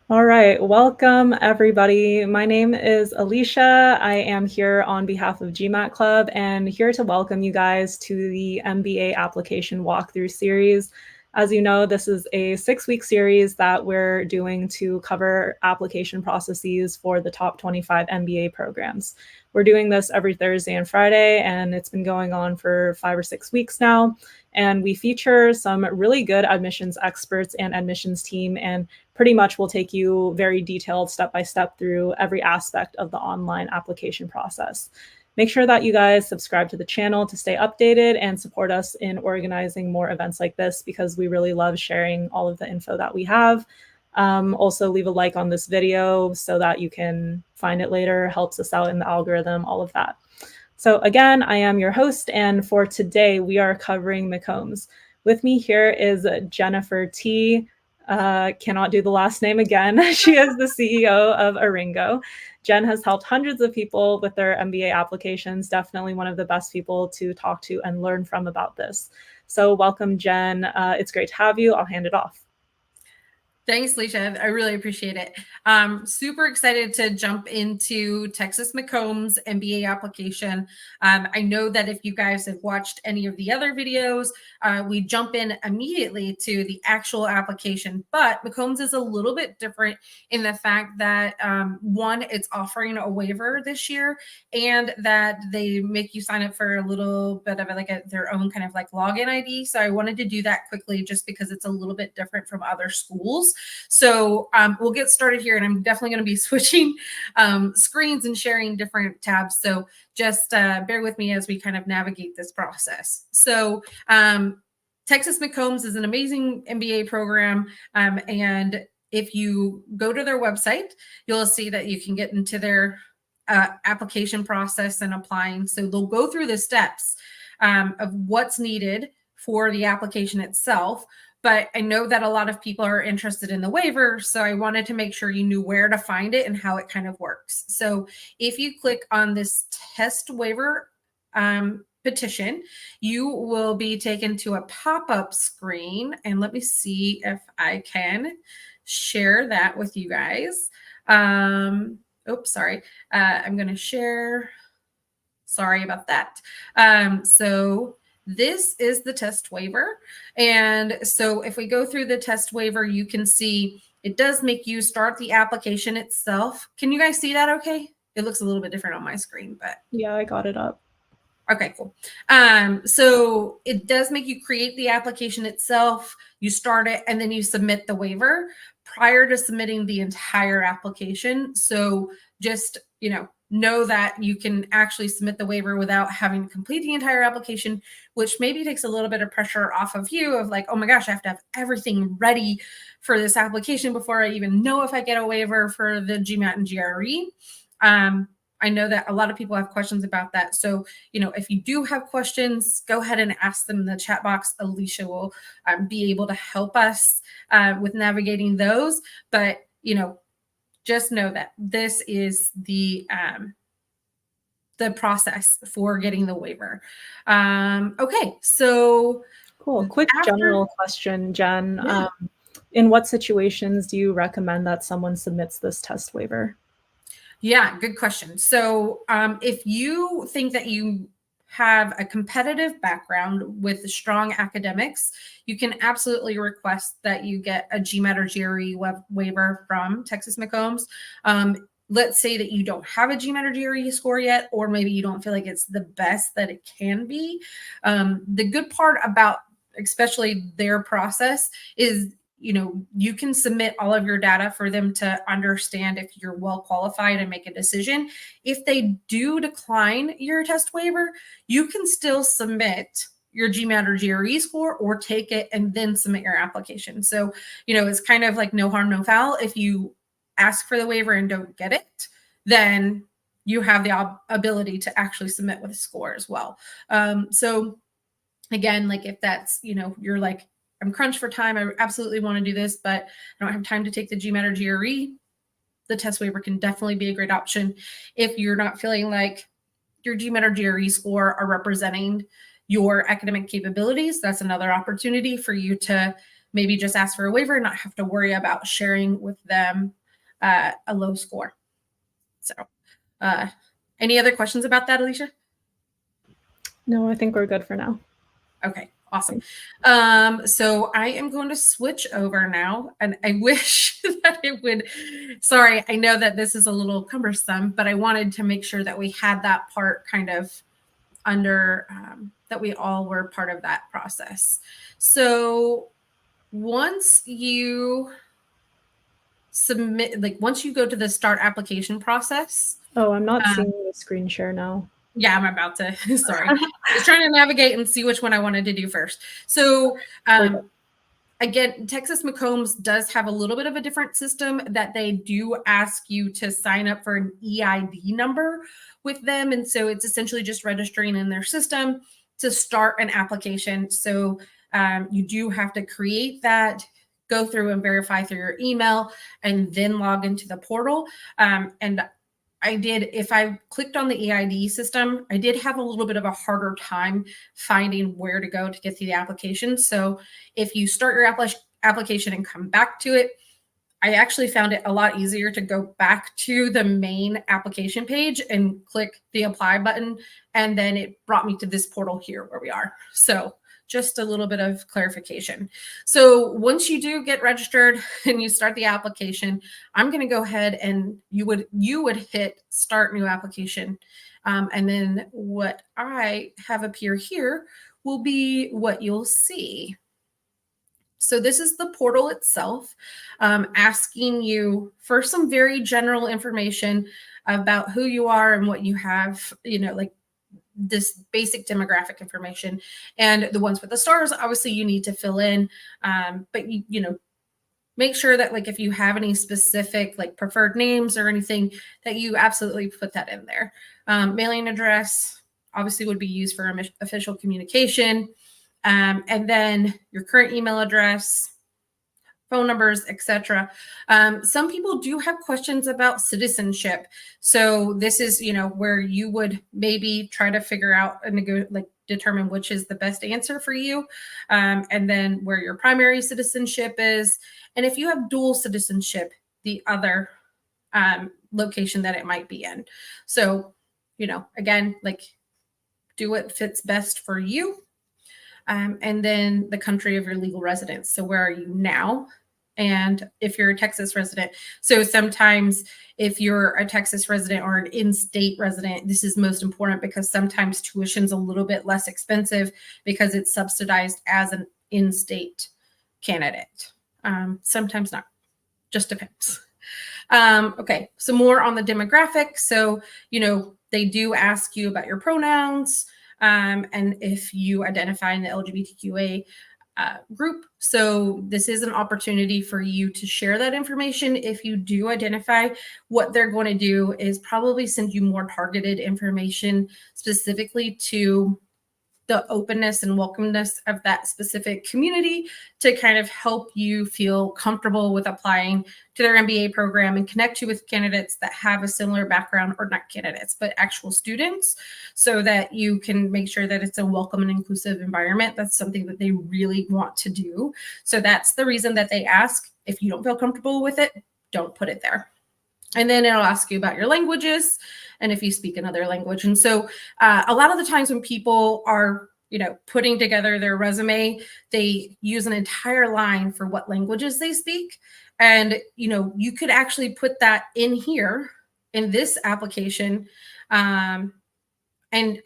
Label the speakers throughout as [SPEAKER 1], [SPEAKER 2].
[SPEAKER 1] All right, welcome everybody. My name is Alicia. I am here on behalf of GMAT Club and here to welcome you guys to the MBA application walkthrough series. As you know, this is a 6-week series that we're doing to cover application processes for the top 25 MBA programs. We're doing this every Thursday and Friday, and it's been going on for 5 or 6 weeks now. And we feature some really good admissions experts and admissions team, and pretty much will take you very detailed step-by-step through every aspect of the online application process. Make sure that you guys subscribe to the channel to stay updated and support us in organizing more events like this because we really love sharing all of the info that we have. Also leave a like on this video so that you can find it later, helps us out in the algorithm, all of that. So again, I am your host, and for today we are covering McCombs. With me here is Jennifer T. Cannot do the last name again. She is the CEO of Aringo. Jen has helped hundreds of people with their MBA applications, definitely one of the best people to talk to and learn from about this. So welcome, Jen. It's great to have you. I'll hand it off.
[SPEAKER 2] Thanks, Leisha. I really appreciate it. Super excited to jump into Texas McCombs MBA application. I know that if you guys have watched any of the other videos, we jump in immediately to the actual application, but McCombs is a little bit different in the fact that one, it's offering a waiver this year, and that they make you sign up for a little bit of their own kind of like login ID. So I wanted to do that quickly just because it's a little bit different from other schools. So we'll get started here, and I'm definitely going to be switching screens and sharing different tabs. So just bear with me as we kind of navigate this process. So Texas McCombs is an amazing MBA program, and if you go to their website, you'll see that you can get into their application process and applying. So they'll go through the steps of what's needed for the application itself. But I know that a lot of people are interested in the waiver, so I wanted to make sure you knew where to find it and how it kind of works. So if you click on this test waiver petition, you will be taken to a pop-up screen. And let me see if I can share that with you guys. Oops, sorry. I'm going to share. Sorry about that. So this is the test waiver. And so if we go through the test waiver, you can see it does make you start the application itself. Can you guys see that okay? It looks a little bit different on my screen, but
[SPEAKER 1] yeah, I got it up.
[SPEAKER 2] Okay, cool. So it does make you create the application itself, you start it, and then you submit the waiver prior to submitting the entire application. So just, know that you can actually submit the waiver without having to complete the entire application, which maybe takes a little bit of pressure off of you of like, oh my gosh, I have to have everything ready for this application before I even know if I get a waiver for the GMAT and GRE. I know that a lot of people have questions about that. So, if you do have questions, go ahead and ask them in the chat box. Alicia will be able to help us with navigating those. But, just know that this is the process for getting the waiver. Okay, so
[SPEAKER 1] cool. Quick general question, Jen. Yeah. In what situations do you recommend that someone submits this test waiver?
[SPEAKER 2] Yeah, good question. So if you think that you have a competitive background with strong academics, you can absolutely request that you get a GMAT or GRE waiver from Texas McCombs. Let's say that you don't have a GMAT or GRE score yet, or maybe you don't feel like it's the best that it can be. The good part about especially their process is you can submit all of your data for them to understand if you're well qualified and make a decision. If they do decline your test waiver, you can still submit your GMAT or GRE score or take it and then submit your application. So, it's kind of like no harm, no foul. If you ask for the waiver and don't get it, then you have the ability to actually submit with a score as well. So again, like if that's, you're like, I'm crunched for time, I absolutely want to do this, but I don't have time to take the GMAT or GRE, the test waiver can definitely be a great option. If you're not feeling like your GMAT or GRE score are representing your academic capabilities, that's another opportunity for you to maybe just ask for a waiver and not have to worry about sharing with them a low score. So any other questions about that, Alicia?
[SPEAKER 1] No, I think we're good for now.
[SPEAKER 2] Okay, awesome. So I am going to switch over now, and I wish that it would, sorry, I know that this is a little cumbersome, but I wanted to make sure that we had that part kind of under, that we all were part of that process. So once you submit, like once you go to the start application process.
[SPEAKER 1] Oh, I'm not seeing the screen share now.
[SPEAKER 2] Yeah, I'm about to. Sorry. I was trying to navigate and see which one I wanted to do first. So again, Texas McCombs does have a little bit of a different system that they do ask you to sign up for an EID number with them. And so it's essentially just registering in their system to start an application. So you do have to create that, go through and verify through your email, and then log into the portal. And I did, if I clicked on the EID system, I did have a little bit of a harder time finding where to go to get to the application. So if you start your application and come back to it, I actually found it a lot easier to go back to the main application page and click the apply button. And then it brought me to this portal here where we are. So just a little bit of clarification. So once you do get registered and you start the application, I'm going to go ahead and you would hit start new application. And then what I have appear here will be what you'll see. So this is the portal itself, asking you for some very general information about who you are and what you have, like this basic demographic information. And the ones with the stars, obviously you need to fill in, but make sure that like if you have any specific like preferred names or anything, that you absolutely put that in there. Mailing address obviously would be used for official communication. And then your current email address, phone numbers, etc. Some people do have questions about citizenship. So this is, where you would maybe try to figure out and determine which is the best answer for you. And then where your primary citizenship is. And if you have dual citizenship, the other location that it might be in. So, again, like do what fits best for you. And then the country of your legal residence. So where are you now? And if you're a Texas resident. So sometimes if you're a Texas resident or an in-state resident, this is most important because sometimes tuition's a little bit less expensive because it's subsidized as an in-state candidate. Sometimes not, just depends. Okay, so more on the demographics. So, they do ask you about your pronouns, and if you identify in the LGBTQA group. So this is an opportunity for you to share that information. If you do identify, what they're going to do is probably send you more targeted information specifically to the openness and welcomeness of that specific community to kind of help you feel comfortable with applying to their MBA program and connect you with candidates that have a similar background, or not candidates, but actual students, so that you can make sure that it's a welcome and inclusive environment. That's something that they really want to do. So that's the reason that they ask. If you don't feel comfortable with it, don't put it there. And then it'll ask you about your languages and if you speak another language. And so a lot of the times when people are, putting together their resume, they use an entire line for what languages they speak. And, you could actually put that in here in this application and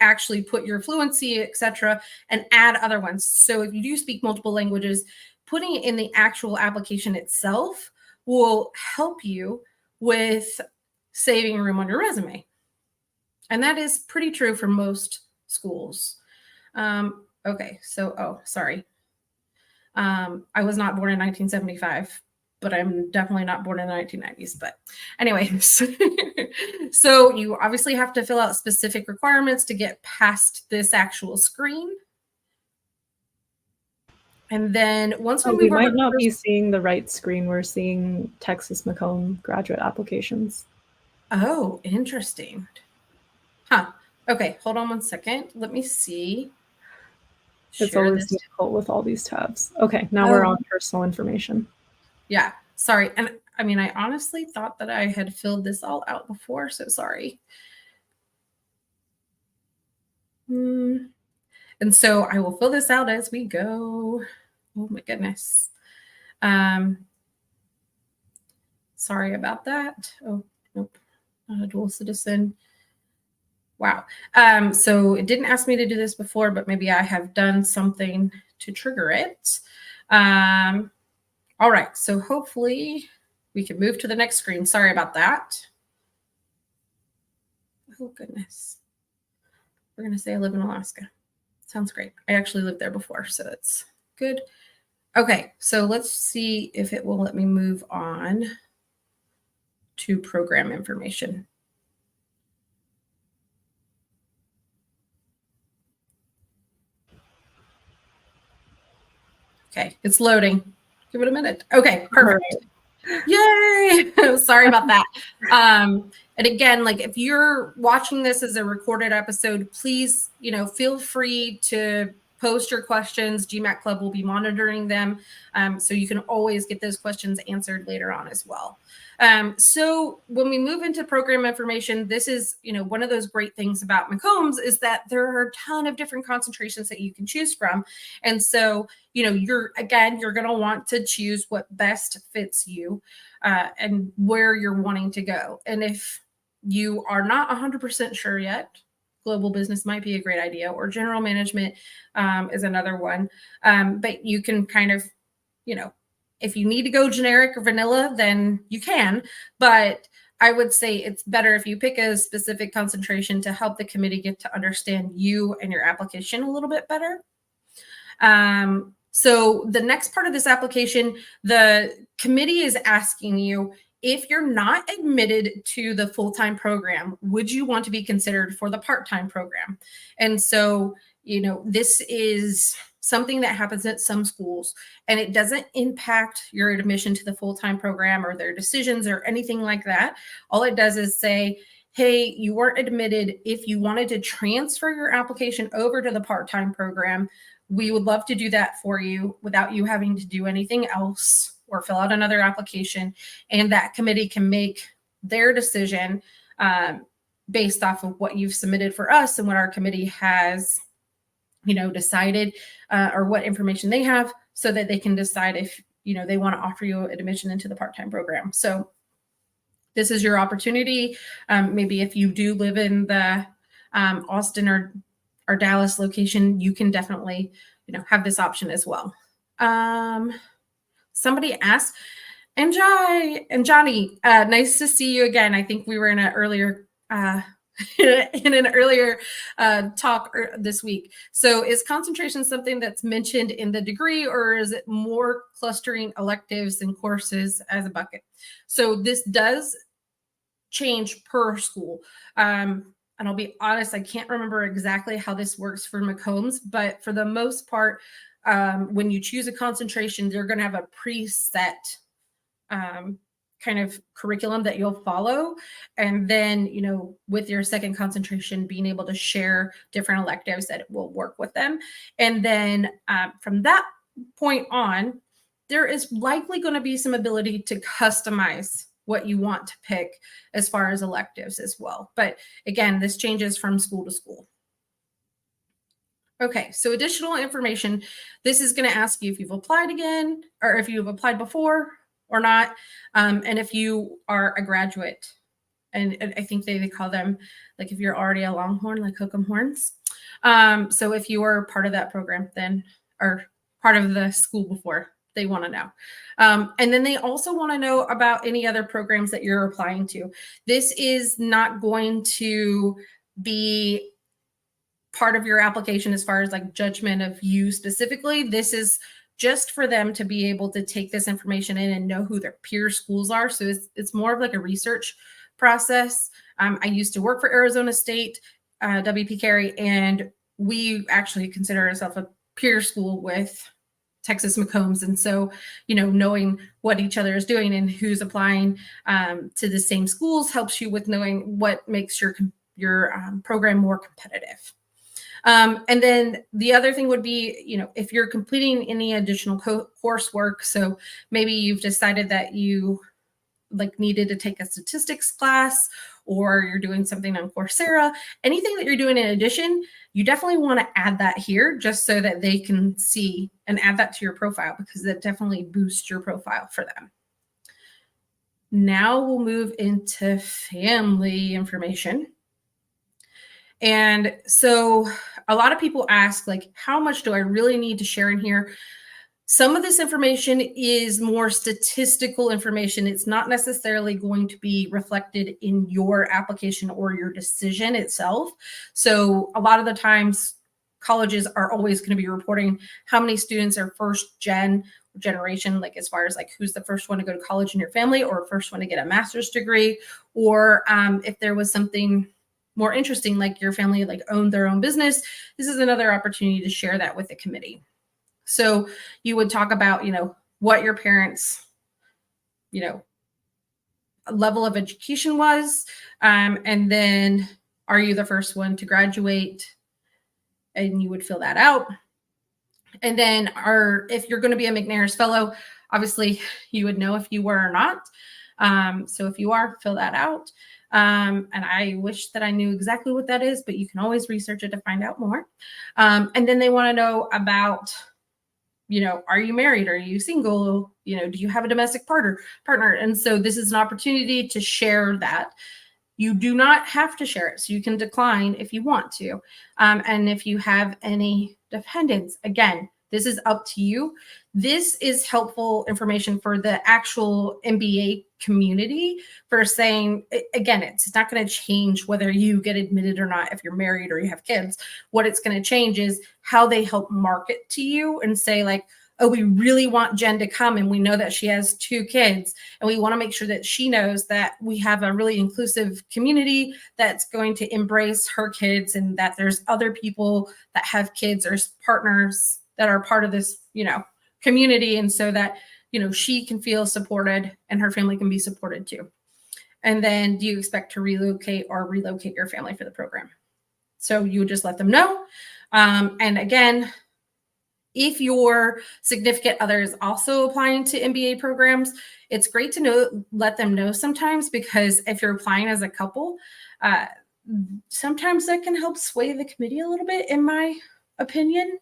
[SPEAKER 2] actually put your fluency, etc., and add other ones. So if you do speak multiple languages, putting it in the actual application itself will help you with saving room on your resume. And that is pretty true for most schools. Okay, so, sorry. I was not born in 1975, but I'm definitely not born in the 1990s. But anyway, so you obviously have to fill out specific requirements to get past this actual screen. And then once
[SPEAKER 1] we might not be seeing the right screen. We're seeing Texas McComb graduate applications.
[SPEAKER 2] Oh, interesting. Huh. Okay, hold on one second. Let me see.
[SPEAKER 1] It's
[SPEAKER 2] share
[SPEAKER 1] always
[SPEAKER 2] this.
[SPEAKER 1] difficult with all these tabs. Okay, now we're on personal information.
[SPEAKER 2] Yeah, sorry. And I mean, I honestly thought that I had filled this all out before, so sorry. And so I will fill this out as we go. Oh my goodness. Sorry about that. Oh, nope, not a dual citizen. Wow. So it didn't ask me to do this before, but maybe I have done something to trigger it. All right, so hopefully we can move to the next screen. Sorry about that. Oh, goodness. We're going to say I live in Alaska. Sounds great. I actually lived there before, so that's good. Okay, so let's see if it will let me move on to program information. Okay, it's loading. Give it a minute. Okay, perfect. Right. Yay! Sorry about that. And again, like if you're watching this as a recorded episode, please, feel free to post your questions. GMAT Club will be monitoring them. So you can always get those questions answered later on as well. So when we move into program information, this is, one of those great things about McCombs is that there are a ton of different concentrations that you can choose from. And so, you're going to want to choose what best fits you and where you're wanting to go. And if you are not 100% sure yet, global business might be a great idea, or general management is another one. But you can kind of, if you need to go generic or vanilla, then you can. But I would say it's better if you pick a specific concentration to help the committee get to understand you and your application a little bit better. So the next part of this application, the committee is asking you, if you're not admitted to the full-time program, would you want to be considered for the part-time program? And so, this is something that happens at some schools, and it doesn't impact your admission to the full-time program or their decisions or anything like that. All it does is say, hey, you weren't admitted. If you wanted to transfer your application over to the part-time program, we would love to do that for you without you having to do anything else or fill out another application. And that committee can make their decision based off of what you've submitted for us and what our committee has, decided or what information they have, so that they can decide if, they want to offer you admission into the part-time program. So this is your opportunity. Maybe if you do live in the Austin or Dallas location, you can definitely, have this option as well. Somebody asked, and Johnny, nice to see you again. I think we were in an earlier talk this week. So is concentration something that's mentioned in the degree, or is it more clustering electives and courses as a bucket? So this does change per school. And I'll be honest, I can't remember exactly how this works for McCombs, but for the most part, when you choose a concentration, they're going to have a preset kind of curriculum that you'll follow. And then, with your second concentration, being able to share different electives that will work with them. And then from that point on, there is likely going to be some ability to customize what you want to pick as far as electives as well. But again, this changes from school to school. Okay, so additional information. This is going to ask you if you've applied again, or if you've applied before or not, and if you are a graduate. And I think they call them, like, if you're already a Longhorn, like hook 'em horns. So if you were part of that program then, or part of the school before, they want to know. And then they also want to know about any other programs that you're applying to. This is not going to be part of your application as far as like judgment of you specifically. This is just for them to be able to take this information in and know who their peer schools are. So it's more of like a research process. I used to work for Arizona State, WP Carey, and we actually consider ourselves a peer school with Texas McCombs. And so, knowing what each other is doing and who's applying to the same schools helps you with knowing what makes your program more competitive. And then the other thing would be, if you're completing any additional coursework, so maybe you've decided that you needed to take a statistics class, or you're doing something on Coursera, anything that you're doing in addition, you definitely want to add that here just so that they can see and add that to your profile, because that definitely boosts your profile for them. Now we'll move into family information. And so a lot of people ask, how much do I really need to share in here? Some of this information is more statistical information. It's not necessarily going to be reflected in your application or your decision itself. So a lot of the times, colleges are always going to be reporting how many students are first generation, as far as who's the first one to go to college in your family, or first one to get a master's degree, or if there was something more interesting, like your family owned their own business, this is another opportunity to share that with the committee. So you would talk about, what your parents, level of education was, and then are you the first one to graduate? And you would fill that out. And then if you're going to be a McNair's fellow, obviously you would know if you were or not. So if you are, fill that out. And I wish that I knew exactly what that is, but you can always research it to find out more. And then they want to know about, are you married? Are you single? Do you have a domestic partner? And so this is an opportunity to share that. You do not have to share it, so you can decline if you want to. And if you have any dependents, again, this is up to you. This is helpful information for the actual MBA community for saying, again, it's not going to change whether you get admitted or not if you're married or you have kids. What it's going to change is how they help market to you and say, oh, we really want Jen to come, and we know that she has 2 kids, and we want to make sure that she knows that we have a really inclusive community that's going to embrace her kids, and that there's other people that have kids or partners that are part of this, community. And so that, she can feel supported and her family can be supported too. And then, do you expect to relocate your family for the program? So you would just let them know. And again, if your significant other is also applying to MBA programs, it's great to let them know sometimes, because if you're applying as a couple, sometimes that can help sway the committee a little bit, in my opinion.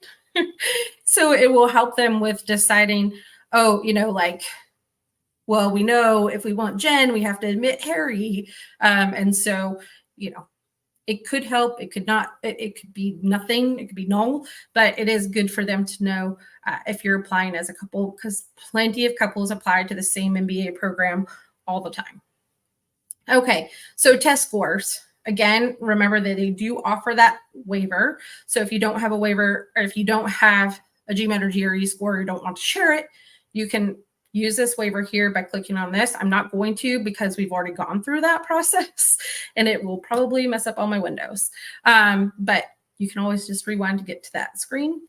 [SPEAKER 2] So it will help them with deciding, well, we know if we want Jen, we have to admit Harry. And so, it could help. It could not. It could be nothing. It could be null. But it is good for them to know if you're applying as a couple, because plenty of couples apply to the same MBA program all the time. Okay, so test scores. Again, remember that they do offer that waiver. So if you don't have a waiver, or if you don't have a GMAT or GRE score, or you don't want to share it, you can use this waiver here by clicking on this. I'm not going to, because we've already gone through that process and it will probably mess up all my windows. But you can always just rewind to get to that screen.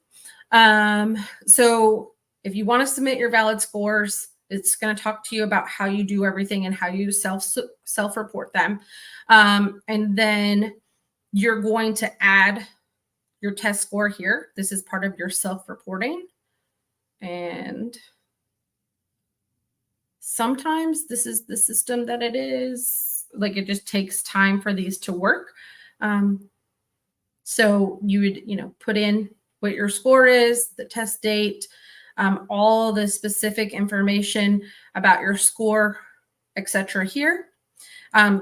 [SPEAKER 2] So if you want to submit your valid scores, it's going to talk to you about how you do everything and how you self-report them. And then you're going to add your test score here. This is part of your self-reporting. And sometimes this is the system that it is. It just takes time for these to work. So you would, put in what your score is, the test date, all the specific information about your score, etc. here.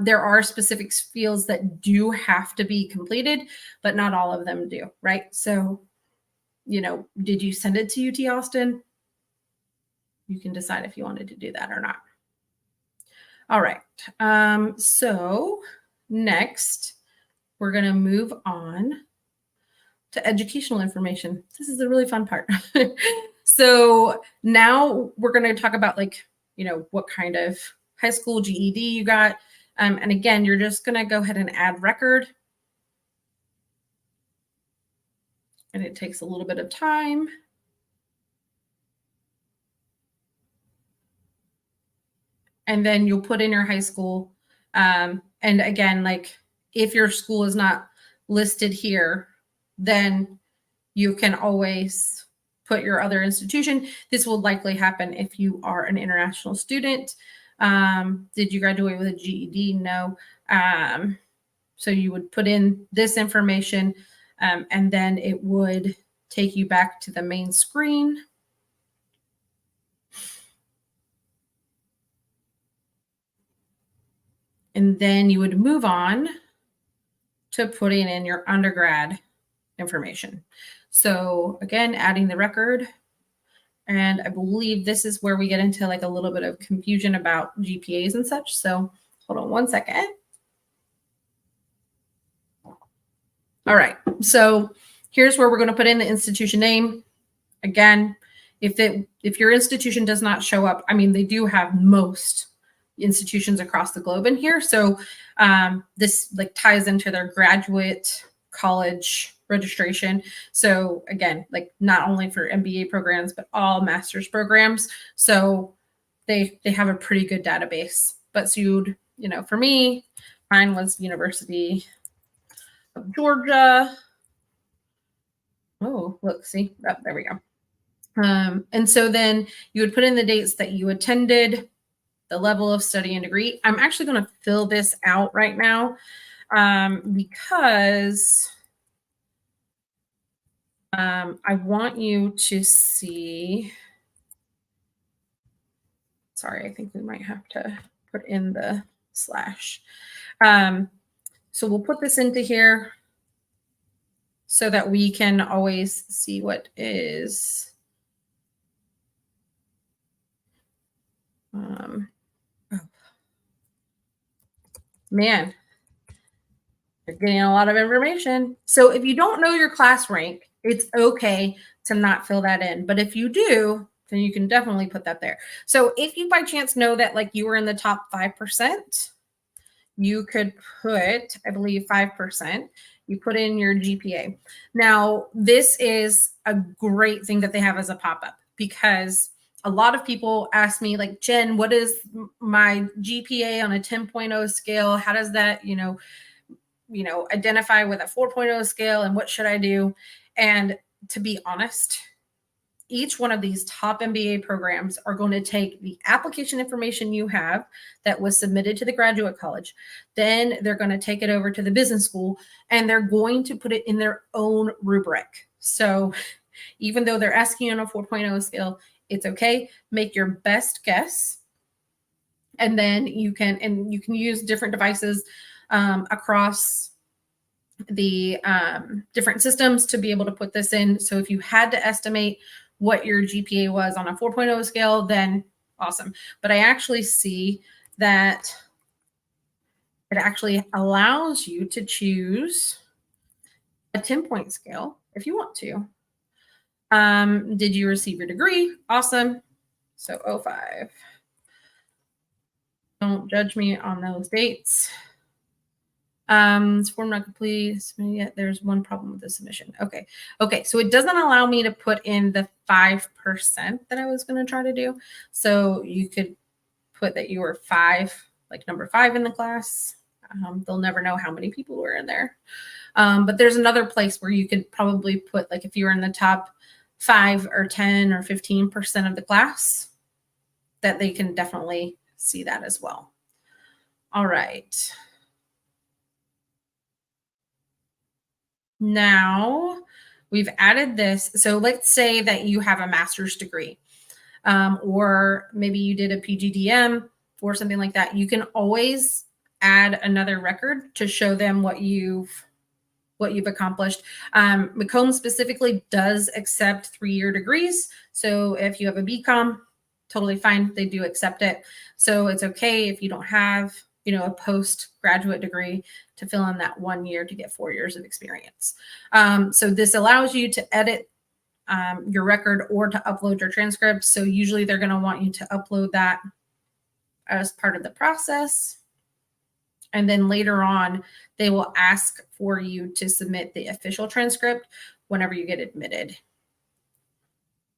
[SPEAKER 2] There are specific fields that do have to be completed, but not all of them do, right? So, did you send it to UT Austin? You can decide if you wanted to do that or not. All right. So next, we're going to move on to educational information. This is the really fun part. So now we're going to talk about what kind of high school GED you got. And again, you're just going to go ahead and add record. And it takes a little bit of time. And then you'll put in your high school. And again, if your school is not listed here, then you can always put your other institution. This will likely happen if you are an international student. Did you graduate with a GED? No. So you would put in this information, and then it would take you back to the main screen. And then you would move on to putting in your undergrad information. So again, adding the record. And I believe this is where we get into like a little bit of confusion about GPAs and such. So hold on one second. All right, so here's where we're going to put in the institution name. Again, if your institution does not show up, I mean, they do have most institutions across the globe in here. So this like ties into their graduate college registration. So again, like not only for MBA programs, but all master's programs. So they have a pretty good database. But so you'd, for me, mine was University of Georgia. Oh, look, see, there we go. And so then you would put in the dates that you attended, the level of study and degree. I'm actually going to fill this out right now because I want you to see. Sorry, I think we might have to put in the slash. So we'll put this into here so that we can always see what is. Man, you're getting a lot of information. So if you don't know your class rank, it's okay to not fill that in. But if you do, then you can definitely put that there. So if you by chance know that like you were in the top 5%, you could put, I believe 5%, you put in your GPA. Now, this is a great thing that they have as a pop-up because a lot of people ask me like, Jen, what is my GPA on a 10.0 scale? How does that, identify with a 4.0 scale and what should I do? And to be honest, each one of these top MBA programs are going to take the application information you have that was submitted to the graduate college. Then they're going to take it over to the business school and they're going to put it in their own rubric. So even though they're asking you on a 4.0 scale, it's okay. Make your best guess. And then you can use different devices across the different systems to be able to put this in. So if you had to estimate what your GPA was on a 4.0 scale, then awesome. But I actually see that it actually allows you to choose a 10-point scale if you want to. Did you receive your degree? Awesome. So 05. Don't judge me on those dates. This form not complete yet. There's one problem with the submission. Okay. So it doesn't allow me to put in the 5% that I was going to try to do. So you could put that you were 5, like number 5 in the class. They'll never know how many people were in there. But there's another place where you could probably put like if you were in the top 5 or 10 or 15% of the class, that they can definitely see that as well. All right. Now we've added this. So let's say that you have a master's degree, or maybe you did a PGDM or something like that. You can always add another record to show them what you've accomplished. McCombs specifically does accept 3-year degrees. So if you have a BCom, totally fine. They do accept it. So it's okay if you don't have, a postgraduate degree to fill in that 1 year to get 4 years of experience. So this allows you to edit your record or to upload your transcript. So usually they're going to want you to upload that as part of the process. And then later on, they will ask for you to submit the official transcript whenever you get admitted.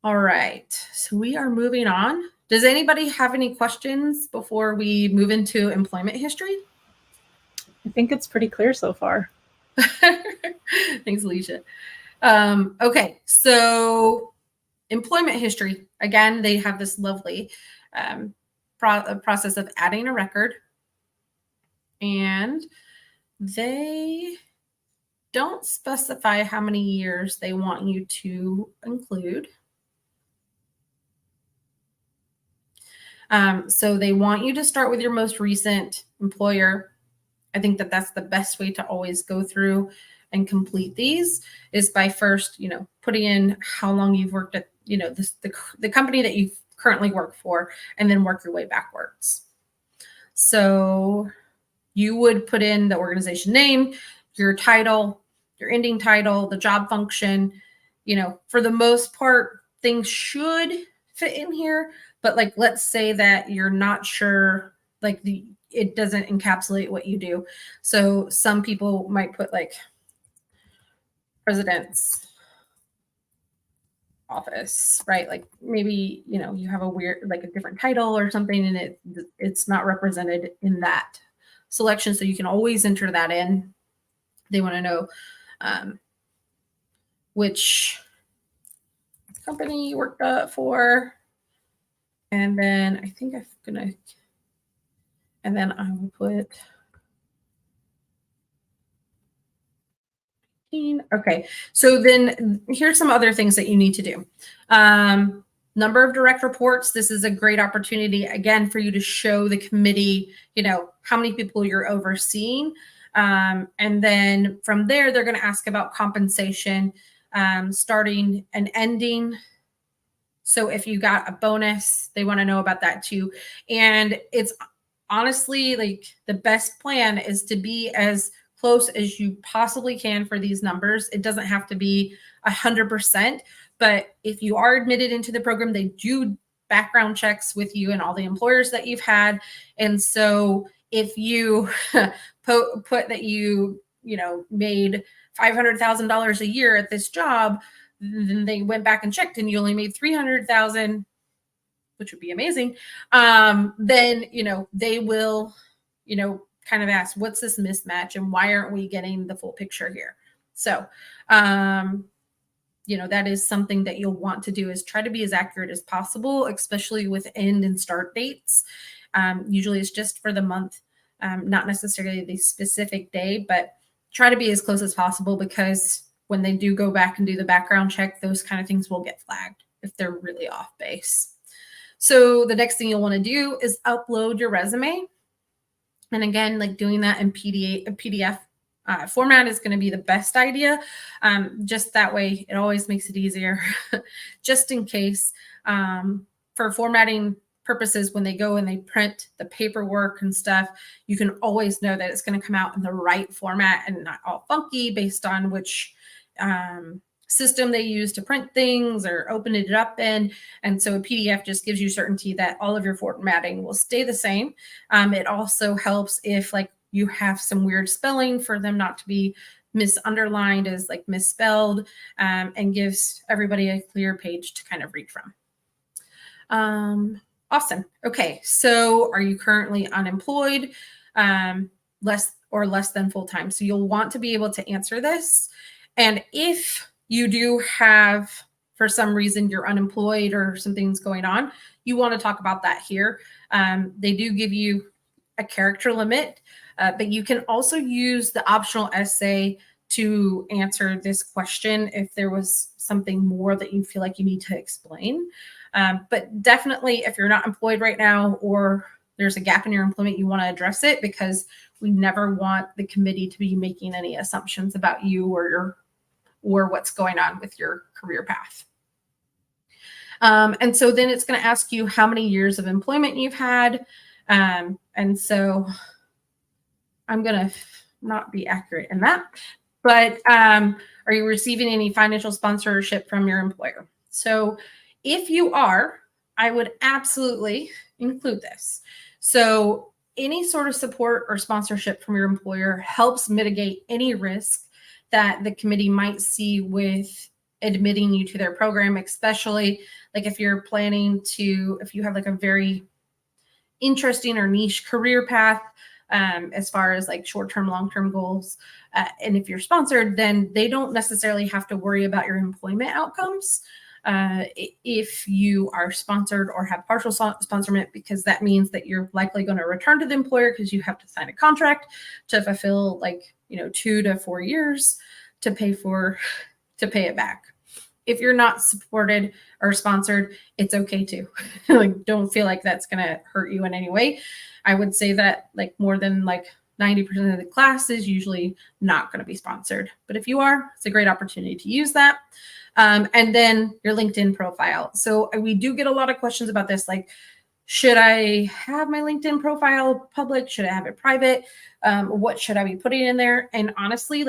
[SPEAKER 2] All right, so we are moving on. Does anybody have any questions before we move into employment history?
[SPEAKER 1] I think it's pretty clear so far.
[SPEAKER 2] Thanks, Alicia. Okay, so employment history. Again, they have this lovely process of adding a record, and they don't specify how many years they want you to include. So they want you to start with your most recent employer. I think that that's the best way to always go through and complete these, is by first, putting in how long you've worked at, the company that you currently work for, and then work your way backwards. So you would put in the organization name, your title, your ending title, the job function. For the most part, things should fit in here. But let's say that you're not sure, it doesn't encapsulate what you do. So some people might put president's office, right? Maybe, you have a weird, a different title or something, and it's not represented in that selection. So you can always enter that in. They want to know which company you worked for. And then I think and then I will put, okay. So then here's some other things that you need to do. Number of direct reports. This is a great opportunity, again, for you to show the committee, how many people you're overseeing. And then from there, they're going to ask about compensation, starting and ending. So if you got a bonus, they want to know about that too. And it's honestly the best plan is to be as close as you possibly can for these numbers. It doesn't have to be 100%, but if you are admitted into the program, they do background checks with you and all the employers that you've had. And so if you put that you made $500,000 a year at this job, then they went back and checked and you only made $300,000, which would be amazing. Then, they will, kind of ask, what's this mismatch and why aren't we getting the full picture here? So, that is something that you'll want to do, is try to be as accurate as possible, especially with end and start dates. Usually it's just for the month, not necessarily the specific day, but try to be as close as possible, because when they do go back and do the background check, those kind of things will get flagged if they're really off base. So the next thing you'll want to do is upload your resume. And again, doing that in PDF format is going to be the best idea. Just that way, it always makes it easier, just in case. For formatting purposes, when they go and they print the paperwork and stuff, you can always know that it's going to come out in the right format and not all funky based on which system they use to print things or open it up in. And so a PDF just gives you certainty that all of your formatting will stay the same. It also helps if you have some weird spelling, for them not to be misunderlined as misspelled, and gives everybody a clear page to kind of read from. Awesome. Okay. So are you currently unemployed, less than full-time? So you'll want to be able to answer this. And if you do have, for some reason, you're unemployed or something's going on, you want to talk about that here. They do give you a character limit, but you can also use the optional essay to answer this question if there was something more that you feel like you need to explain. But definitely, if you're not employed right now, or there's a gap in your employment, you want to address it, because we never want the committee to be making any assumptions about you or what's going on with your career path. And so then it's going to ask you how many years of employment you've had. And so I'm going to not be accurate in that, but are you receiving any financial sponsorship from your employer? So if you are, I would absolutely include this. So any sort of support or sponsorship from your employer helps mitigate any risk that the committee might see with admitting you to their program, especially if you're planning to, if you have a very interesting or niche career path, as far as like short-term, long-term goals. And if you're sponsored, then they don't necessarily have to worry about your employment outcomes if you are sponsored or have partial sponsorment, because that means that you're likely going to return to the employer because you have to sign a contract to fulfill 2 to 4 years to pay it back. If you're not supported or sponsored, it's okay too. Don't feel like that's going to hurt you in any way. I would say that more than 90% of the class is usually not going to be sponsored. But if you are, it's a great opportunity to use that. And then your LinkedIn profile. So we do get a lot of questions about this, should I have my LinkedIn profile public? Should I have it private? What should I be putting in there? And honestly,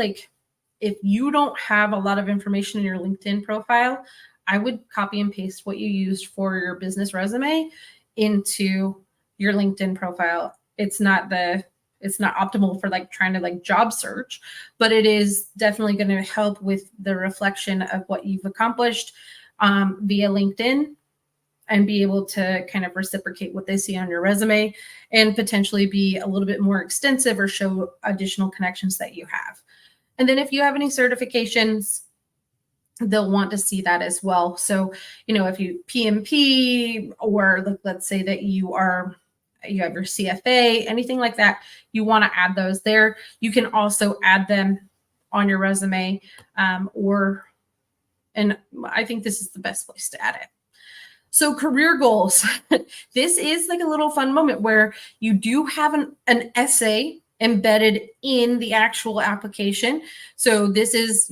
[SPEAKER 2] if you don't have a lot of information in your LinkedIn profile, I would copy and paste what you used for your business resume into your LinkedIn profile. It's not optimal for trying to job search, but it is definitely going to help with the reflection of what you've accomplished via LinkedIn, and be able to kind of reciprocate what they see on your resume and potentially be a little bit more extensive or show additional connections that you have. And then if you have any certifications, they'll want to see that as well. So, if you PMP, or let's say that you have your CFA, anything like that, you want to add those there. You can also add them on your resume, and I think this is the best place to add it. So career goals. This is a little fun moment where you do have an essay embedded in the actual application. So this is,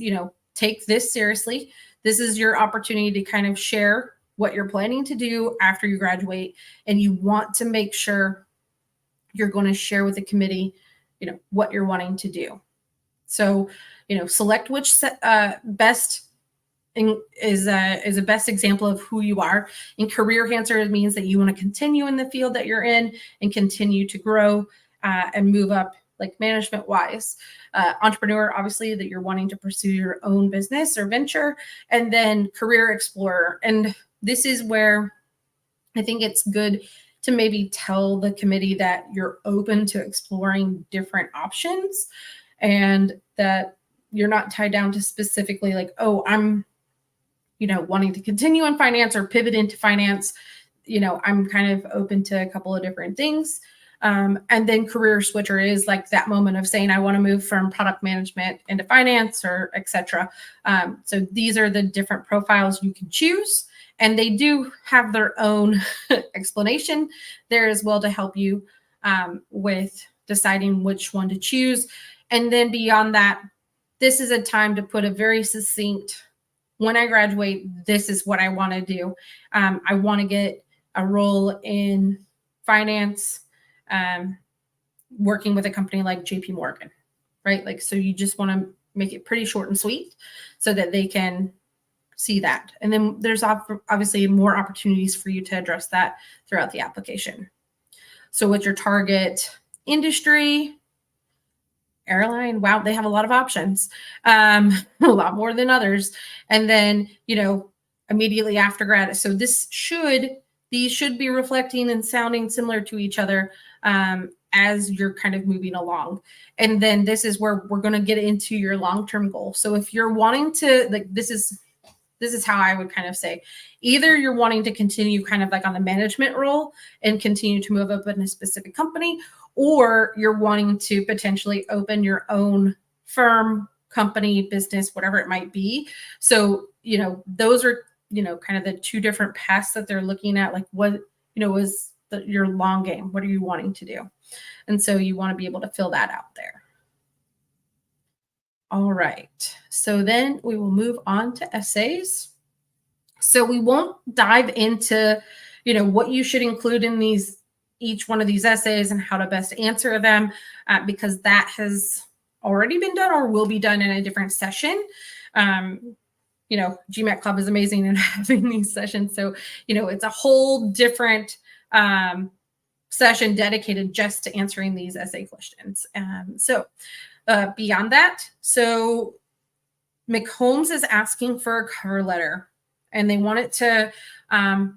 [SPEAKER 2] take this seriously. This is your opportunity to kind of share what you're planning to do after you graduate. And you want to make sure you're going to share with the committee, what you're wanting to do. So, select which best is a best example of who you are. And career answer means that you want to continue in the field that you're in and continue to grow and move up management wise. Entrepreneur, obviously, that you're wanting to pursue your own business or venture. And then career explorer. And this is where I think it's good to maybe tell the committee that you're open to exploring different options, and that you're not tied down to specifically I'm wanting to continue in finance or pivot into finance. I'm kind of open to a couple of different things. And then career switcher is that moment of saying, I want to move from product management into finance, or etc. So these are the different profiles you can choose, and they do have their own explanation there as well to help you with deciding which one to choose. And then beyond that, this is a time to put a very succinct, when I graduate, this is what I want to do. I want to get a role in finance, working with a company like JP Morgan, right? So you just want to make it pretty short and sweet so that they can see that. And then there's obviously more opportunities for you to address that throughout the application. So what's your target industry? Airline, wow, they have a lot of options, a lot more than others. And then, immediately after grad. So these should be reflecting and sounding similar to each other as you're kind of moving along. And then this is where we're going to get into your long-term goal. So if you're wanting to, this is how I would kind of say, either you're wanting to continue kind of on the management role and continue to move up in a specific company, or you're wanting to potentially open your own firm, company, business, whatever it might be. So, those are, kind of the two different paths that they're looking at. What, is your long game? What are you wanting to do? And so you want to be able to fill that out there. All right. So then we will move on to essays. So we won't dive into, what you should include in each one of these essays and how to best answer them, because that has already been done or will be done in a different session. GMAT Club is amazing in having these sessions. So, it's a whole different session dedicated just to answering these essay questions. Beyond that, so McCombs is asking for a cover letter, and they want it to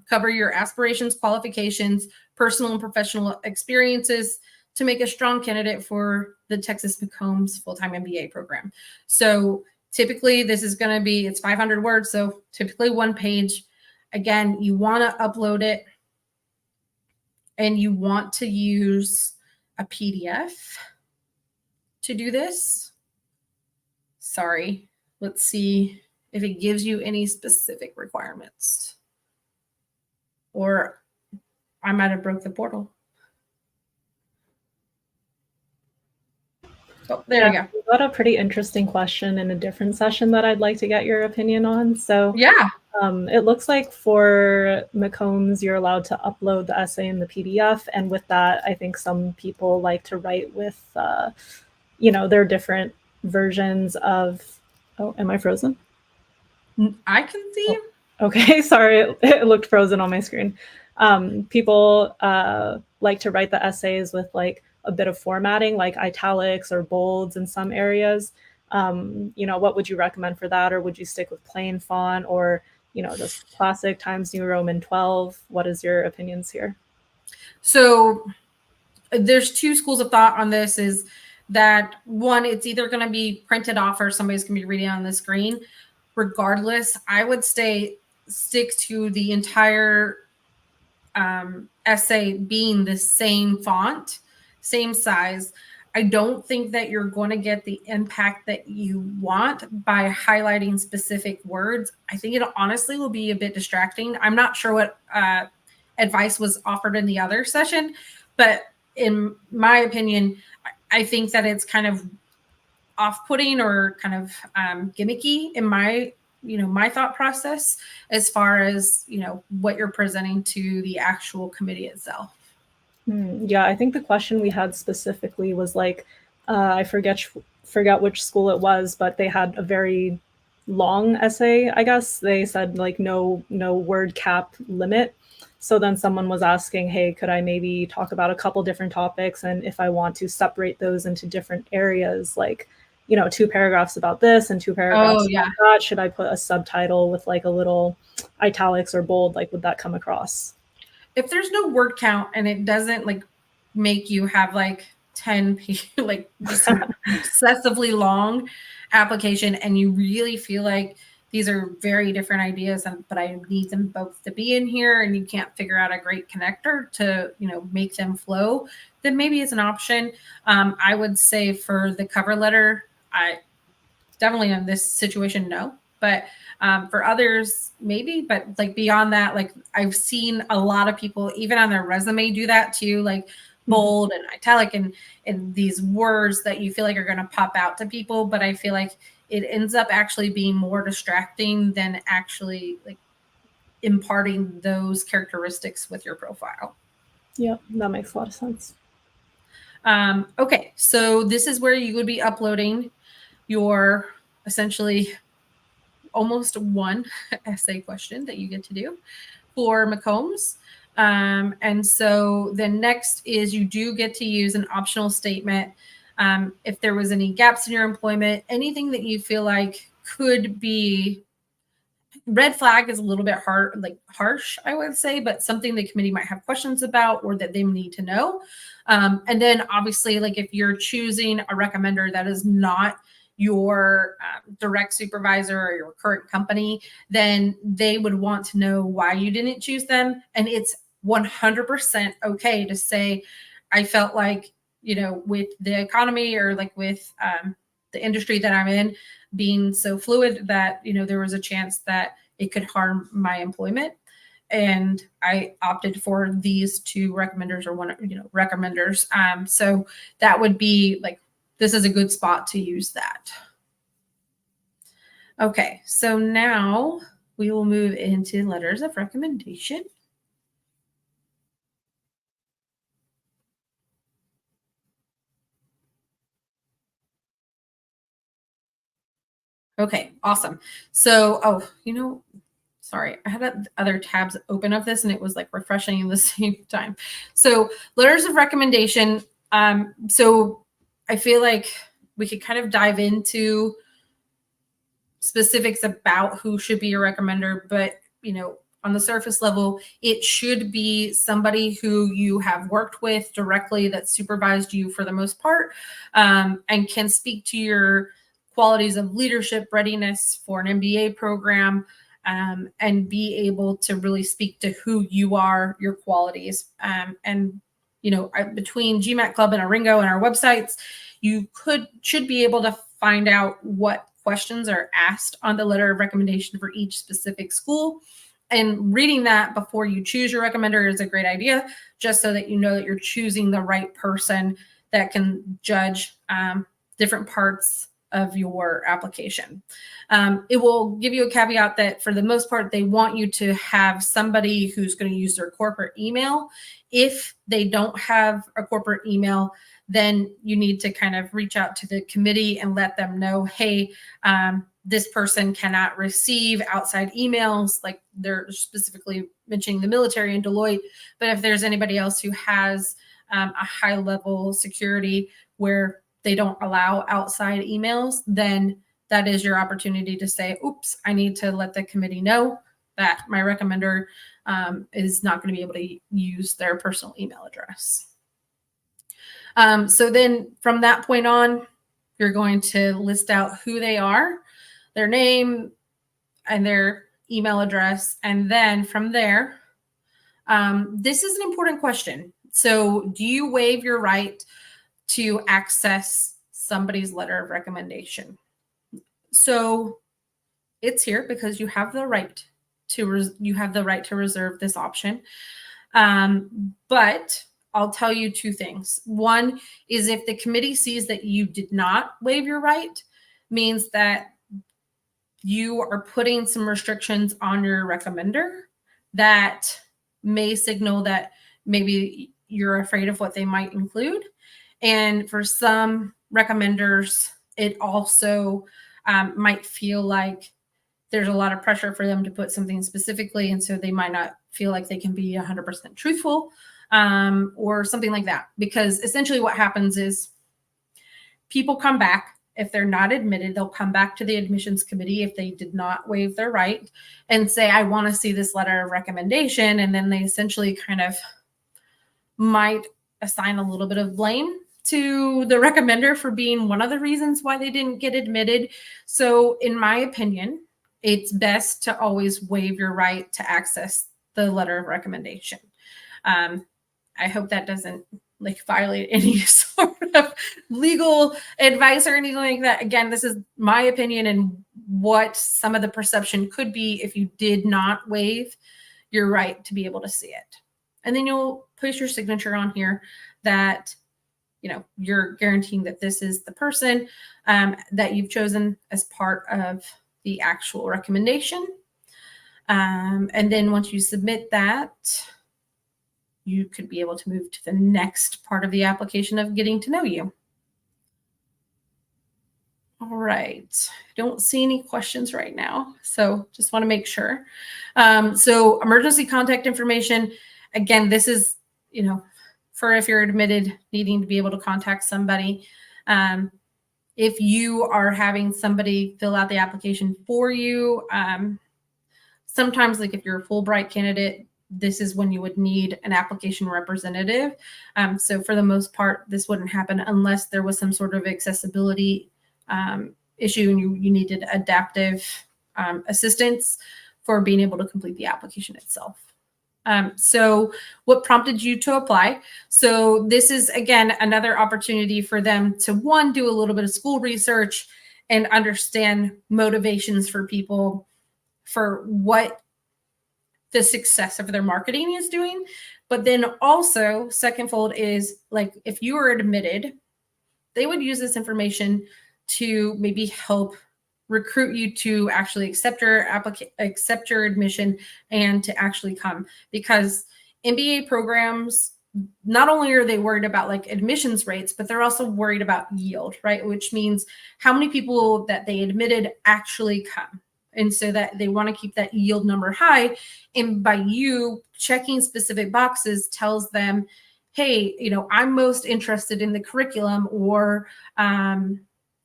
[SPEAKER 2] cover your aspirations, qualifications, personal and professional experiences, to make a strong candidate for the Texas McCombs full-time MBA program. So typically this is going to be, it's 500 words. So typically 1 page. Again, you want to upload it and you want to use a PDF to do this. Sorry, let's see if it gives you any specific requirements. Or I might have broke the portal. Oh, there we go.
[SPEAKER 1] You got a pretty interesting question in a different session that I'd like to get your opinion on. So
[SPEAKER 2] yeah,
[SPEAKER 1] it looks like for McCombs, you're allowed to upload the essay in the PDF. And with that, I think some people like to write with, their different versions of, oh, am I frozen?
[SPEAKER 2] I can see.
[SPEAKER 1] Oh, okay, sorry, it looked frozen on my screen. People like to write the essays with like a bit of formatting, like italics or bolds in some areas. What would you recommend for that? Or would you stick with plain font or, just classic Times New Roman 12? What is your opinions here?
[SPEAKER 2] So there's 2 schools of thought on this, is that one, it's either going to be printed off or somebody's going to be reading on the screen. Regardless, I would stick to the entire essay being the same font, same size. I don't think that you're going to get the impact that you want by highlighting specific words. I think it honestly will be a bit distracting. I'm not sure what advice was offered in the other session, but in my opinion, I think that it's kind of off-putting or kind of gimmicky in my thought process as far as, what you're presenting to the actual committee itself.
[SPEAKER 1] Yeah, I think the question we had specifically was like, I forget which school it was, but they had a very long essay, I guess. They said like no word cap limit. So then someone was asking, hey, could I maybe talk about a couple different topics? And if I want to separate those into different areas, like, 2 paragraphs about this and 2 paragraphs about that, should I put a subtitle with like a little italics or bold? Like, would that come across?
[SPEAKER 2] If there's no word count and it doesn't like make you have like 10 like just excessively long application, and you really feel like these are very different ideas, but I need them both to be in here, and you can't figure out a great connector to, make them flow, then maybe it's an option. I would say for the cover letter, I definitely in this situation, no, but for others, maybe. But like beyond that, like I've seen a lot of people, even on their resume, do that too, like bold and italic and these words that you feel like are going to pop out to people. But I feel like it ends up actually being more distracting than actually like imparting those characteristics with your profile.
[SPEAKER 1] Yeah, that makes a lot of sense.
[SPEAKER 2] Okay, so this is where you would be uploading your essentially almost 1 essay question that you get to do for McCombs. And so then next is you do get to use an optional statement. If there was any gaps in your employment, anything that you feel like could be red flag is a little bit harsh, I would say, but something the committee might have questions about or that they need to know. And then obviously, like if you're choosing a recommender that is not your direct supervisor or your current company, then they would want to know why you didn't choose them. And it's 100% okay to say, I felt like, with the economy or like with the industry that I'm in being so fluid that, there was a chance that it could harm my employment. And I opted for these 2 recommenders or recommenders. So that would be like, this is a good spot to use that. Okay, so now we will move into letters of recommendation. Okay, awesome. So, sorry, I had other tabs open of this and it was like refreshing at the same time. So letters of recommendation. So I feel like we could kind of dive into specifics about who should be a recommender, but on the surface level, it should be somebody who you have worked with directly, that supervised you for the most part, and can speak to your qualities of leadership, readiness for an MBA program, and be able to really speak to who you are, your qualities. And, between GMAT Club and Aringo and our websites, you should be able to find out what questions are asked on the letter of recommendation for each specific school. And reading that before you choose your recommender is a great idea, just so that you know that you're choosing the right person that can judge different parts of your application. It will give you a caveat that for the most part, they want you to have somebody who's going to use their corporate email. If they don't have a corporate email, then you need to kind of reach out to the committee and let them know, hey, this person cannot receive outside emails. Like they're specifically mentioning the military and Deloitte, but if there's anybody else who has a high level security where they don't allow outside emails, then that is your opportunity to say, oops, I need to let the committee know that my recommender is not going to be able to use their personal email address. So then from that point on, you're going to list out who they are, their name and their email address. And then from there, this is an important question. So do you waive your right to access somebody's letter of recommendation? So it's here because you have the right to reserve this option. But I'll tell you two things. One is if the committee sees that you did not waive your right, means that you are putting some restrictions on your recommender that may signal that maybe you're afraid of what they might include. And for some recommenders, it also might feel like there's a lot of pressure for them to put something specifically, and so they might not feel like they can be 100% truthful or something like that. Because essentially what happens is people come back. If they're not admitted, they'll come back to the admissions committee if they did not waive their right and say, I want to see this letter of recommendation. And then they essentially kind of might assign a little bit of blame to the recommender for being one of the reasons why they didn't get admitted. So in my opinion, it's best to always waive your right to access the letter of recommendation. I hope that doesn't violate any sort of legal advice or anything like that. Again, this is my opinion and what some of the perception could be if you did not waive your right to be able to see it. And then you'll place your signature on here that you're guaranteeing that this is the person that you've chosen as part of the actual recommendation. And then once you submit that, you could be able to move to the next part of the application of getting to know you. All right. I don't see any questions right now, so just want to make sure. So emergency contact information, again, this is, for if you're admitted, needing to be able to contact somebody. If you are having somebody fill out the application for you, sometimes if you're a Fulbright candidate, this is when you would need an application representative. So for the most part, this wouldn't happen unless there was some sort of accessibility issue and you needed adaptive assistance for being able to complete the application itself. So what prompted you to apply? So this is, again, another opportunity for them to, one, do a little bit of school research and understand motivations for people for what the success of their marketing is doing. But then also, secondfold is if you are admitted, they would use this information to maybe help recruit you to actually accept your admission and to actually come. Because MBA programs, not only are they worried about admissions rates, but they're also worried about yield, right? Which means how many people that they admitted actually come. And so that they want to keep that yield number high. And by you checking specific boxes tells them, hey, I'm most interested in the curriculum, or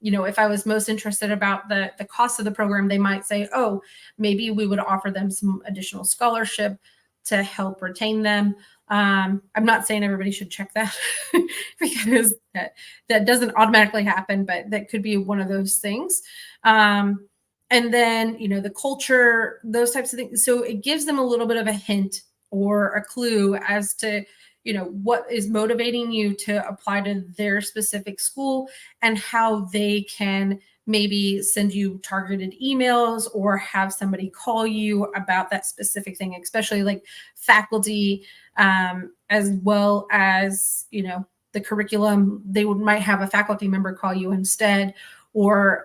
[SPEAKER 2] if I was most interested about the cost of the program, they might say, oh, maybe we would offer them some additional scholarship to help retain them. I'm not saying everybody should check that because that doesn't automatically happen, but that could be one of those things. And then, the culture, those types of things. So it gives them a little bit of a hint or a clue as to, what is motivating you to apply to their specific school and how they can maybe send you targeted emails or have somebody call you about that specific thing, especially like faculty, as well as, the curriculum. They might have a faculty member call you instead, or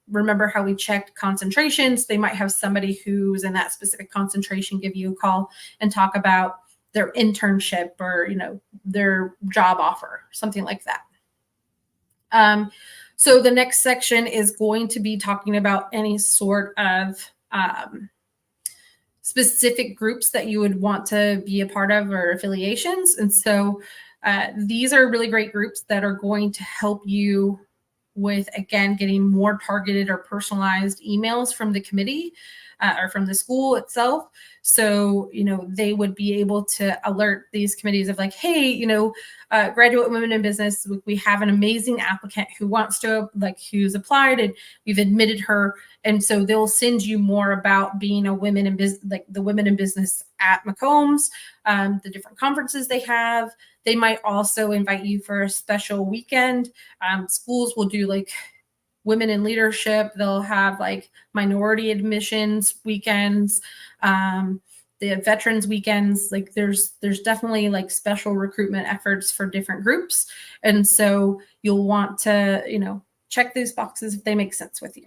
[SPEAKER 2] remember how we checked concentrations? They might have somebody who's in that specific concentration give you a call and talk about their internship or, their job offer, something like that. So the next section is going to be talking about any sort of specific groups that you would want to be a part of or affiliations. And so these are really great groups that are going to help you with, again, getting more targeted or personalized emails from the committee or from the school itself. So, they would be able to alert these committees of like, hey, graduate women in business, we have an amazing applicant who wants to, who's applied and we've admitted her. And so they'll send you more about being a women in business, like the women in business at McCombs, the different conferences they have. They might also invite you for a special weekend. Schools will do like women in leadership. They'll have like minority admissions weekends, the veterans weekends. Like there's definitely like special recruitment efforts for different groups. And so you'll want to, check these boxes if they make sense with you.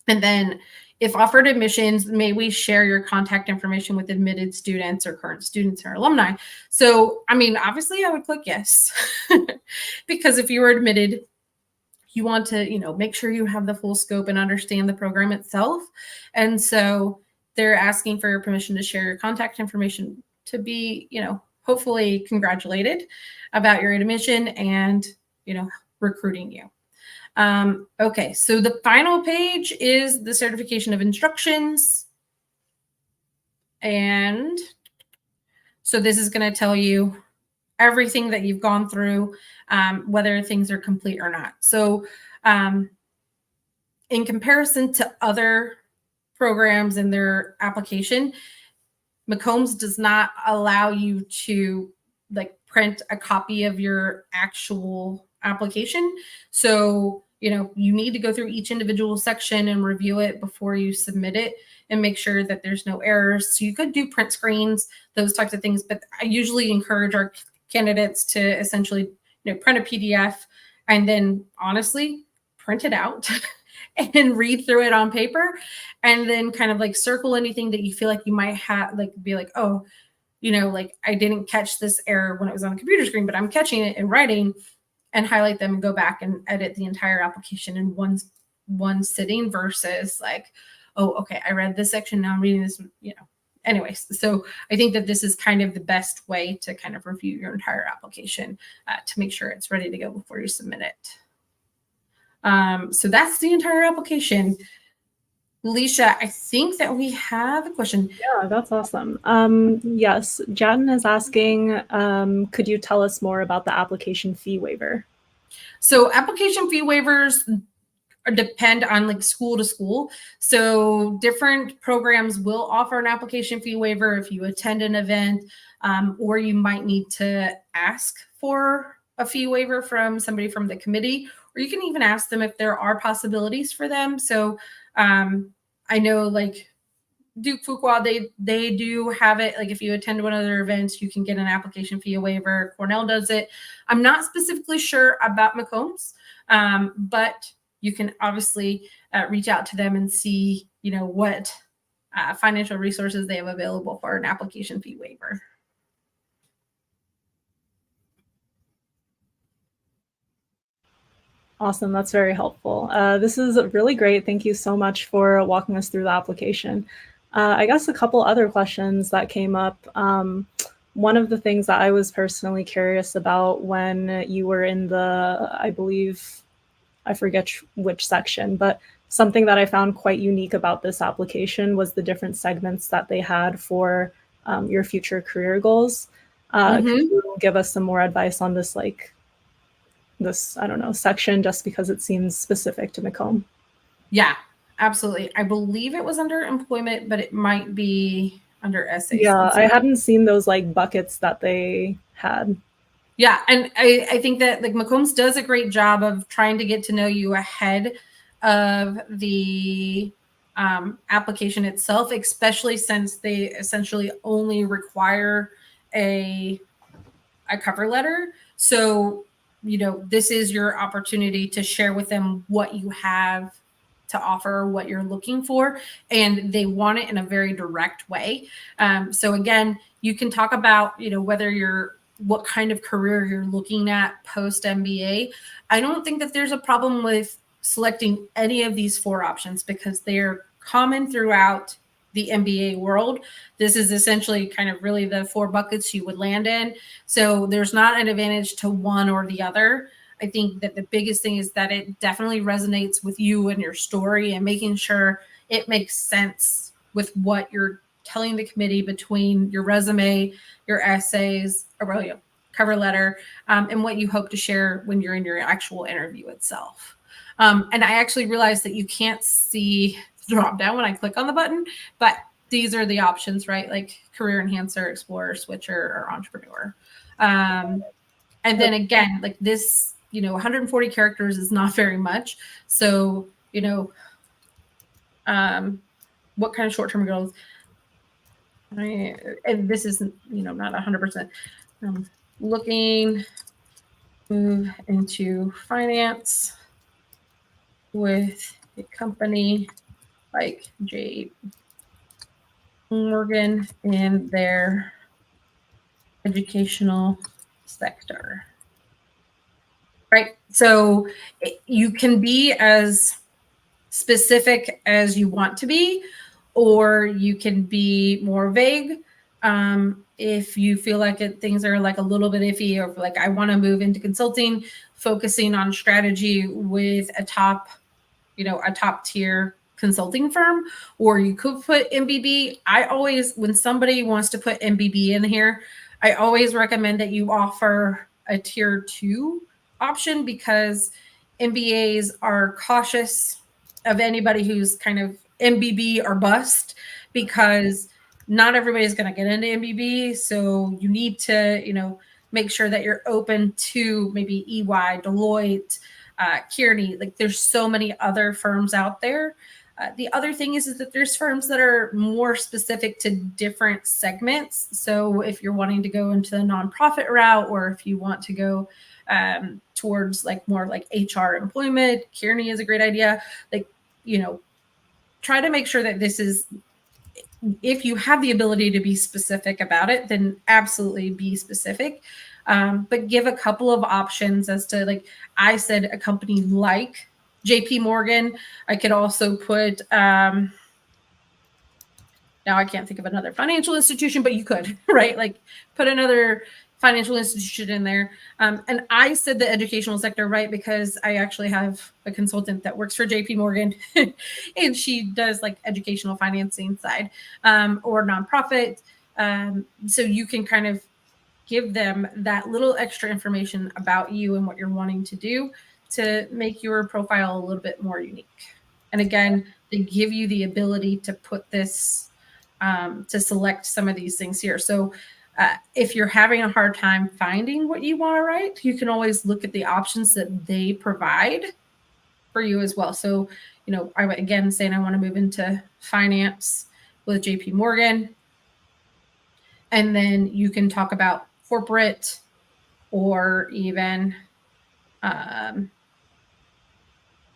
[SPEAKER 2] And then if offered admissions, may we share your contact information with admitted students or current students or alumni? So, obviously I would click yes, because if you were admitted, you want to, make sure you have the full scope and understand the program itself. And so they're asking for your permission to share your contact information to be, hopefully congratulated about your admission and, recruiting you. Okay, so the final page is the certification of instructions. And so this is going to tell you everything that you've gone through, whether things are complete or not. So in comparison to other programs in their application, McCombs does not allow you to print a copy of your actual application. So, you need to go through each individual section and review it before you submit it and make sure that there's no errors. So you could do print screens, those types of things, but I usually encourage our candidates to essentially, print a PDF and then honestly print it out and read through it on paper, and then kind of circle anything that you feel like you might have, be like, oh, I didn't catch this error when it was on the computer screen, but I'm catching it in writing, and highlight them and go back and edit the entire application in one sitting versus oh, okay, I read this section, now I'm reading this, Anyways, so I think that this is kind of the best way to kind of review your entire application to make sure it's ready to go before you submit it. So that's the entire application. Alicia, I think that we have a question.
[SPEAKER 1] Yeah, that's awesome. Yes, Jatin is asking, could you tell us more about the application fee waiver?
[SPEAKER 2] So application fee waivers depend on school to school. So different programs will offer an application fee waiver if you attend an event, or you might need to ask for a fee waiver from somebody from the committee, or you can even ask them if there are possibilities for them. So I know Duke Fuqua, they do have it. If you attend one of their events, you can get an application fee waiver. Cornell does it. I'm not specifically sure about McCombs, but you can obviously reach out to them and see, what financial resources they have available for an application fee waiver.
[SPEAKER 1] Awesome. That's very helpful. This is really great. Thank you so much for walking us through the application. I guess a couple other questions that came up. One of the things that I was personally curious about when you were in the, I believe, I forget which section, but something that I found quite unique about this application was the different segments that they had for your future career goals. Could you give us some more advice on this, like this, I don't know, section, just because it seems specific to McComb?
[SPEAKER 2] Yeah, absolutely. I believe it was under employment, but it might be under essays.
[SPEAKER 1] Yeah, I hadn't seen those like buckets that they had.
[SPEAKER 2] Yeah, and I think that like McCombs does a great job of trying to get to know you ahead of the application itself, especially since they essentially only require a cover letter. So, you know, this is your opportunity to share with them what you have to offer, what you're looking for, and they want it in a very direct way. So again, you can talk about, you know, what kind of career you're looking at post MBA. I don't think that there's a problem with selecting any of these 4 options because they're common throughout the MBA world. This is essentially kind of really the 4 buckets you would land in. So there's not an advantage to one or the other. I think that the biggest thing is that it definitely resonates with you and your story, and making sure it makes sense with what you're telling the committee between your resume, your essays, or cover letter, and what you hope to share when you're in your actual interview itself. And I actually realized that you can't see the drop down when I click on the button, but these are the options, right? Like career enhancer, explorer, switcher, or entrepreneur. And then again, like this, you know, 140 characters is not very much. So, you know, what kind of short-term goals? And this is, you know, not 100%. Looking move into finance with a company like J. Morgan in their educational sector. Right. So you can be as specific as you want to be, or you can be more vague. If you feel like things are like a little bit iffy, or like I want to move into consulting, focusing on strategy with a top tier consulting firm, or you could put MBB. I always, when somebody wants to put MBB in here, I always recommend that you offer a tier 2 option, because MBAs are cautious of anybody who's kind of MBB or bust, because not everybody's going to get into MBB. So you need to, you know, make sure that you're open to maybe EY, Deloitte, Kearney. Like there's so many other firms out there. The other thing is that there's firms that are more specific to different segments. So if you're wanting to go into the nonprofit route, or if you want to go towards like more like HR employment, Kearney is a great idea. Like, you know, try to make sure that this is, if you have the ability to be specific about it, then absolutely be specific. But give a couple of options as to, like I said, a company like JP Morgan. I could also put, now I can't think of another financial institution, but you could, right? Like put another financial institution in there. And I said the educational sector, right? Because I actually have a consultant that works for JP Morgan and she does like educational financing side, or nonprofit. So you can kind of give them that little extra information about you and what you're wanting to do to make your profile a little bit more unique. And again, they give you the ability to put this, to select some of these things here. So if you're having a hard time finding what you want to write, you can always look at the options that they provide for you as well. So, you know, I again saying I want to move into finance with JP Morgan. And then you can talk about corporate, or even,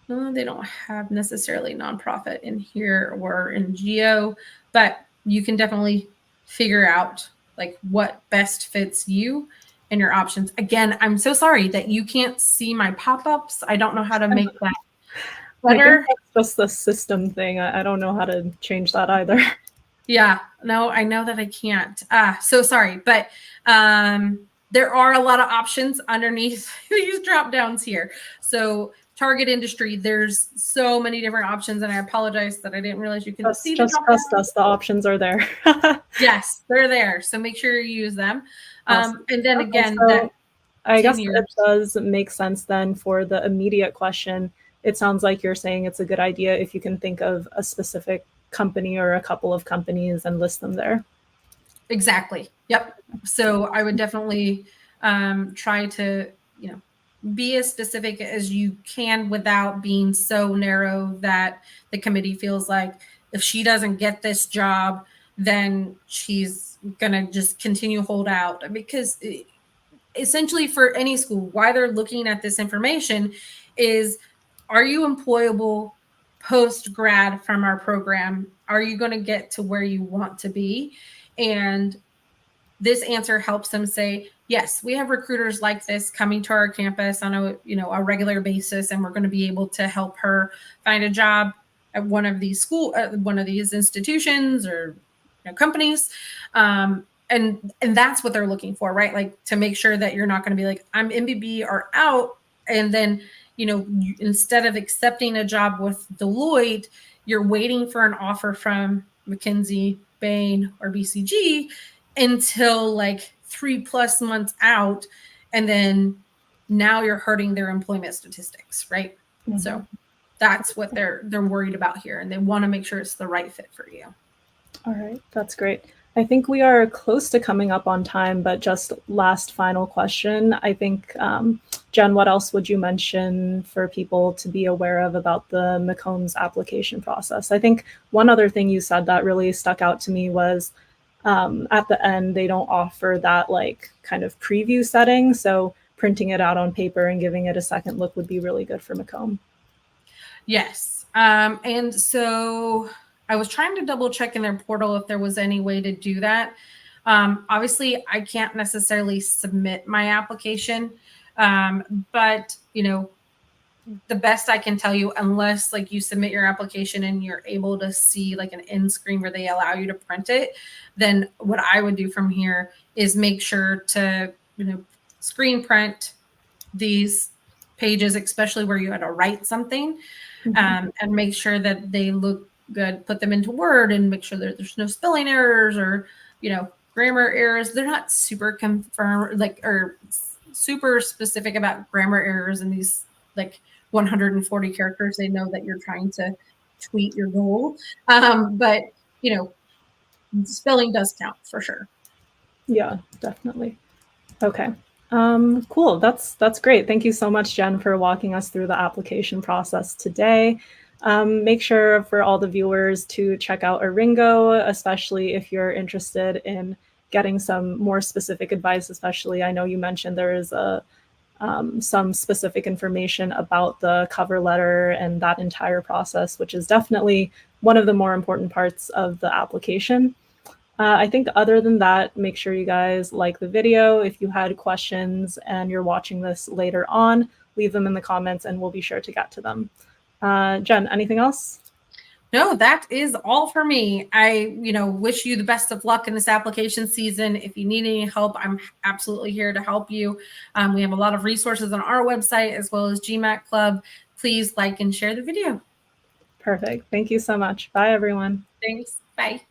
[SPEAKER 2] they don't have necessarily nonprofit in here or in geo, but you can definitely figure out like what best fits you and your options. Again, I'm so sorry that you can't see my pop-ups. I don't know how to make that better.
[SPEAKER 1] I think that's just the system thing. I don't know how to change that either.
[SPEAKER 2] Yeah, no, I know that I can't. So sorry, but there are a lot of options underneath these drop downs here. So target industry. There's so many different options, and I apologize that I didn't realize you can see the
[SPEAKER 1] Just trust us. The options are there.
[SPEAKER 2] Yes, they're there. So make sure you use them.
[SPEAKER 1] Awesome.
[SPEAKER 2] And then
[SPEAKER 1] Okay,
[SPEAKER 2] again,
[SPEAKER 1] so
[SPEAKER 2] that
[SPEAKER 1] I
[SPEAKER 2] 10
[SPEAKER 1] guess
[SPEAKER 2] years.
[SPEAKER 1] it does make sense then for the immediate question. It sounds like you're saying it's a good idea if you can think of a specific company or a couple of companies and list them there.
[SPEAKER 2] Exactly. Yep. So I would definitely try to, be as specific as you can without being so narrow that the committee feels like if she doesn't get this job, then she's going to just continue hold out. Because essentially for any school, why they're looking at this information is, are you employable post grad from our program? Are you going to get to where you want to be? And this answer helps them say, yes, we have recruiters like this coming to our campus on a regular basis, and we're going to be able to help her find a job at one of these one of these institutions or companies. And that's what they're looking for, right? Like, to make sure that you're not going to be like, I'm MBB or out, and then instead of accepting a job with Deloitte, you're waiting for an offer from McKinsey, Bain, or BCG until like 3+ months out, and then now you're hurting their employment statistics, right? Mm-hmm. So that's what they're worried about here, and they want to make sure it's the right fit for you.
[SPEAKER 1] All right, that's great. I think we are close to coming up on time, but just last final question. I think, Jen, what else would you mention for people to be aware of about the McCombs application process? I think one other thing you said that really stuck out to me was at the end, they don't offer that like kind of preview setting. So printing it out on paper and giving it a second look would be really good for McComb.
[SPEAKER 2] Yes. And so I was trying to double check in their portal if there was any way to do that. Obviously, I can't necessarily submit my application, but the best I can tell you, unless like you submit your application and you're able to see like an end screen where they allow you to print it, then what I would do from here is make sure to screen print these pages, especially where you had to write something, and make sure that they look good. Put them into Word and make sure that there's no spelling errors or grammar errors. They're not super or super specific about grammar errors in these like 140 characters. They know that you're trying to tweet your goal, but spelling does count for sure.
[SPEAKER 1] Yeah, definitely. Okay. Cool. That's great. Thank you so much, Jen, for walking us through the application process today. Make sure for all the viewers to check out Aringo, especially if you're interested in getting some more specific advice. Especially, I know you mentioned there is some specific information about the cover letter and that entire process, which is definitely one of the more important parts of the application. I think other than that, make sure you guys like the video. If you had questions and you're watching this later on, leave them in the comments and we'll be sure to get to them. Jen, anything else?
[SPEAKER 2] No, that is all for me. I, wish you the best of luck in this application season. If you need any help, I'm absolutely here to help you. We have a lot of resources on our website as well as GMAT Club. Please like and share the video.
[SPEAKER 1] Perfect. Thank you so much. Bye, everyone.
[SPEAKER 2] Thanks. Bye.